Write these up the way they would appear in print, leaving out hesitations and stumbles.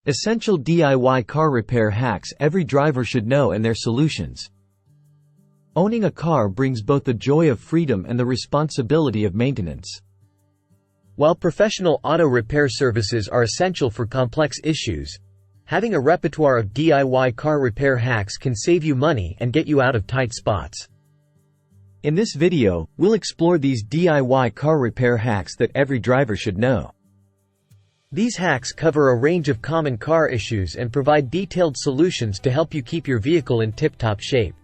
Essential DIY car repair hacks every driver should know and their solutions. Owning a car brings both the joy of freedom and the responsibility of maintenance. While professional auto repair services are essential for complex issues, having a repertoire of DIY car repair hacks can save you money and get you out of tight spots. In this video, we'll explore these DIY car repair hacks that every driver should know. These hacks cover a range of common car issues and provide detailed solutions to help you keep your vehicle in tip-top shape.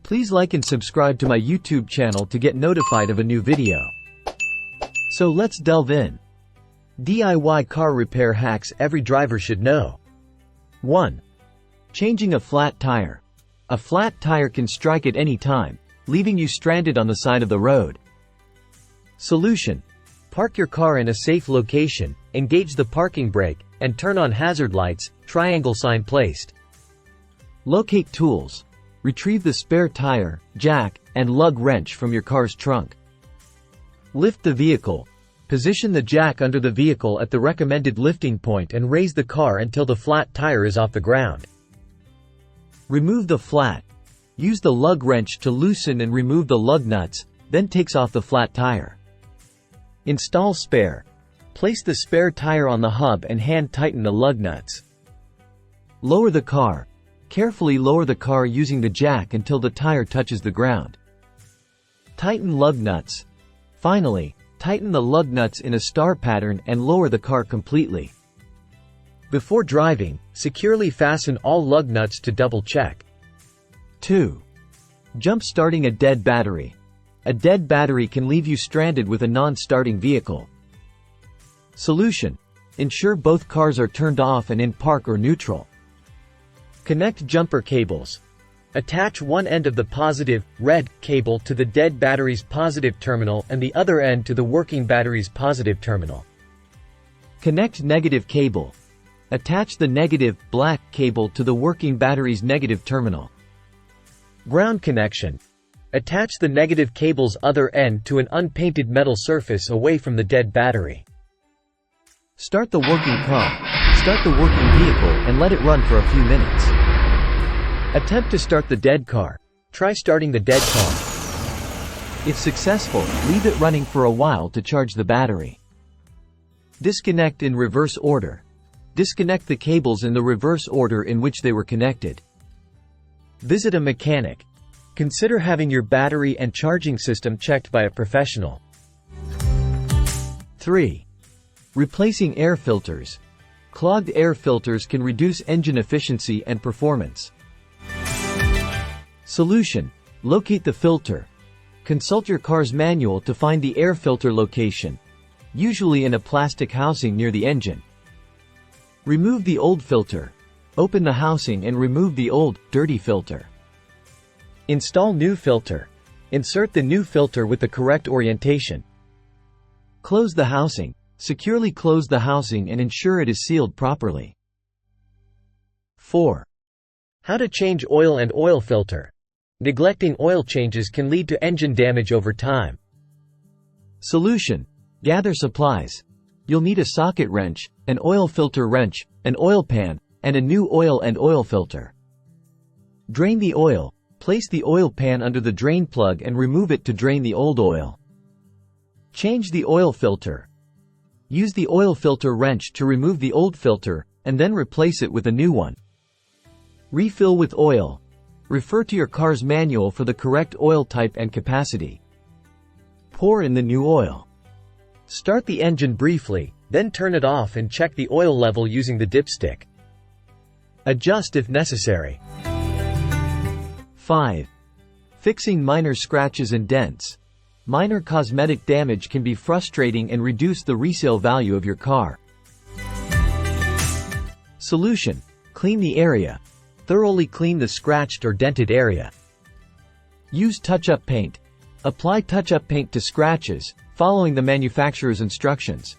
Please like and subscribe to my YouTube channel to get notified of a new video. So let's delve in. DIY car repair hacks every driver should know. 1. Changing a flat tire. A flat tire can strike at any time, leaving you stranded on the side of the road. Solution: park your car in a safe location, engage the parking brake, and turn on hazard lights, triangle sign placed. Locate tools. Retrieve the spare tire, jack, and lug wrench from your car's trunk. Lift the vehicle. Position the jack under the vehicle at the recommended lifting point and raise the car until the flat tire is off the ground. Remove the flat. Use the lug wrench to loosen and remove the lug nuts, then takes off the flat tire. Install spare. Place the spare tire on the hub and hand tighten the lug nuts. Lower the car. Carefully lower the car using the jack until the tire touches the ground. Tighten lug nuts. Finally, tighten the lug nuts in a star pattern and lower the car completely. Before driving, securely fasten all lug nuts to double check. 2. Jump starting a dead battery. A dead battery can leave you stranded with a non-starting vehicle. Solution: ensure both cars are turned off and in park or neutral. Connect jumper cables. Attach one end of the positive, red, cable to the dead battery's positive terminal and the other end to the working battery's positive terminal. Connect negative cable. Attach the negative, black, cable to the working battery's negative terminal. Ground connection. Attach the negative cable's other end to an unpainted metal surface away from the dead battery. Start the working car. Start the working vehicle and let it run for a few minutes. Attempt to start the dead car. Try starting the dead car. If successful, leave it running for a while to charge the battery. Disconnect in reverse order. Disconnect the cables in the reverse order in which they were connected. Visit a mechanic. Consider having your battery and charging system checked by a professional. 3. Replacing air filters. Clogged air filters can reduce engine efficiency and performance. Solution: locate the filter. Consult your car's manual to find the air filter location, usually in a plastic housing near the engine. Remove the old filter. Open the housing and remove the old, dirty filter. Install new filter. Insert the new filter with the correct orientation. Close the housing. Securely close the housing and ensure it is sealed properly. 4. How to change oil and oil filter. Neglecting oil changes can lead to engine damage over time. Solution: gather supplies. You'll need a socket wrench, an oil filter wrench, an oil pan, and a new oil and oil filter. Drain the oil. Place the oil pan under the drain plug and remove it to drain the old oil. Change the oil filter. Use the oil filter wrench to remove the old filter, and then replace it with a new one. Refill with oil. Refer to your car's manual for the correct oil type and capacity. Pour in the new oil. Start the engine briefly, then turn it off and check the oil level using the dipstick. Adjust if necessary. 5. Fixing minor scratches and dents. Minor cosmetic damage can be frustrating and reduce the resale value of your car. Solution: clean the area. Thoroughly clean the scratched or dented area. Use touch-up paint. Apply touch-up paint to scratches, following the manufacturer's instructions.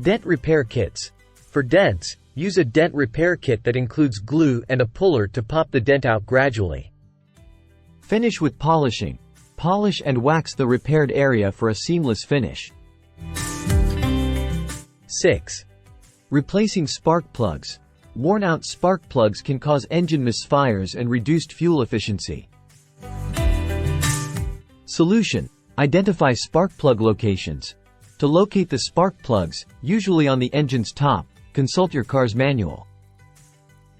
Dent repair kits. For dents, use a dent repair kit that includes glue and a puller to pop the dent out gradually. Finish with polishing. Polish and wax the repaired area for a seamless finish. 6. Replacing spark plugs. Worn-out spark plugs can cause engine misfires and reduced fuel efficiency. Solution: identify spark plug locations. To locate the spark plugs, usually on the engine's top, consult your car's manual.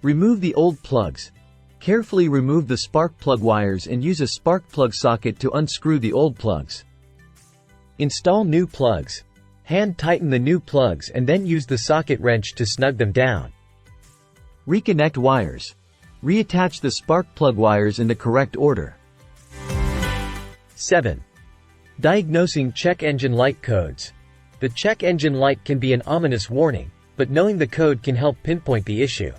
Remove the old plugs. Carefully remove the spark plug wires and use a spark plug socket to unscrew the old plugs. Install new plugs. Hand tighten the new plugs and then use the socket wrench to snug them down. Reconnect wires. Reattach the spark plug wires in the correct order. 7. Diagnosing check engine light codes. The check engine light can be an ominous warning, but knowing the code can help pinpoint the issue.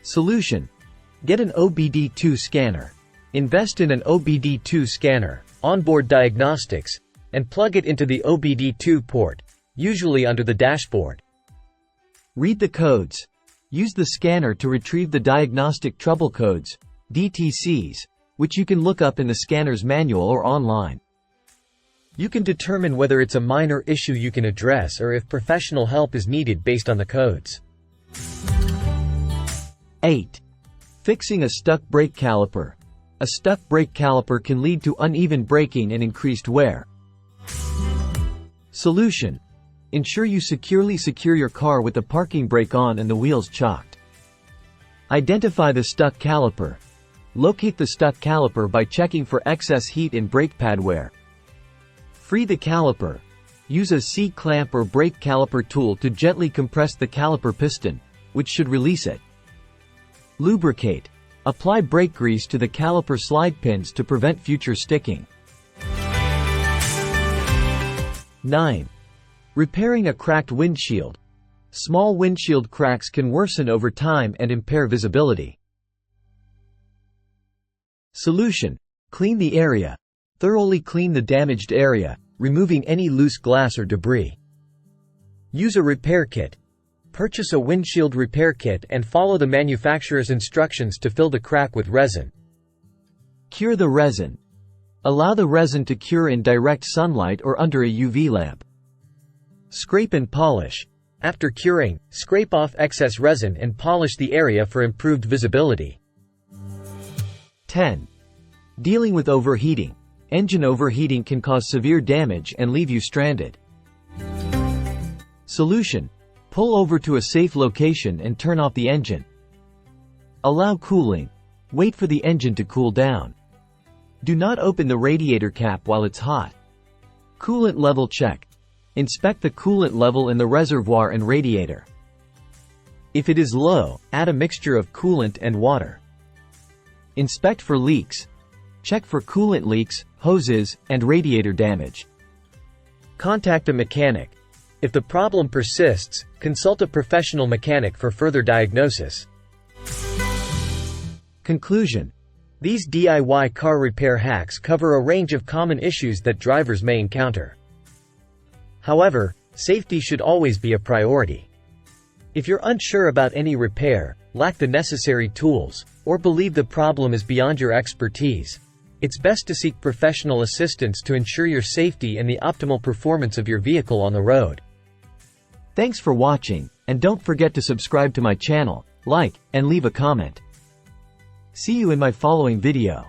Solution: get an OBD2 scanner. Invest in an OBD2 scanner, onboard diagnostics, and plug it into the OBD2 port, usually under the dashboard. Read the codes. Use the scanner to retrieve the diagnostic trouble codes, DTCs, which you can look up in the scanner's manual or online. You can determine whether it's a minor issue you can address or if professional help is needed based on the codes. 8. Fixing a stuck brake caliper. A stuck brake caliper can lead to uneven braking and increased wear. Solution: ensure you securely secure your car with the parking brake on and the wheels chocked. Identify the stuck caliper. Locate the stuck caliper by checking for excess heat in brake pad wear. Free the caliper. Use a C-clamp or brake caliper tool to gently compress the caliper piston, which should release it. Lubricate. Apply brake grease to the caliper slide pins to prevent future sticking. 9. Repairing a cracked windshield. Small windshield cracks can worsen over time and impair visibility. Solution: clean the area. Thoroughly clean the damaged area, removing any loose glass or debris. Use a repair kit. Purchase a windshield repair kit and follow the manufacturer's instructions to fill the crack with resin. Cure the resin. Allow the resin to cure in direct sunlight or under a UV lamp. Scrape and polish. After curing, scrape off excess resin and polish the area for improved visibility. 10. Dealing with overheating. Engine overheating can cause severe damage and leave you stranded. Solution: pull over to a safe location and turn off the engine. Allow cooling. Wait for the engine to cool down. Do not open the radiator cap while it's hot. Coolant level check. Inspect the coolant level in the reservoir and radiator. If it is low, add a mixture of coolant and water. Inspect for leaks. Check for coolant leaks, hoses, and radiator damage. Contact a mechanic. If the problem persists, consult a professional mechanic for further diagnosis. Conclusion: these DIY car repair hacks cover a range of common issues that drivers may encounter. However, safety should always be a priority. If you're unsure about any repair, lack the necessary tools, or believe the problem is beyond your expertise, it's best to seek professional assistance to ensure your safety and the optimal performance of your vehicle on the road. Thanks for watching, and don't forget to subscribe to my channel, like, and leave a comment. See you in my following video.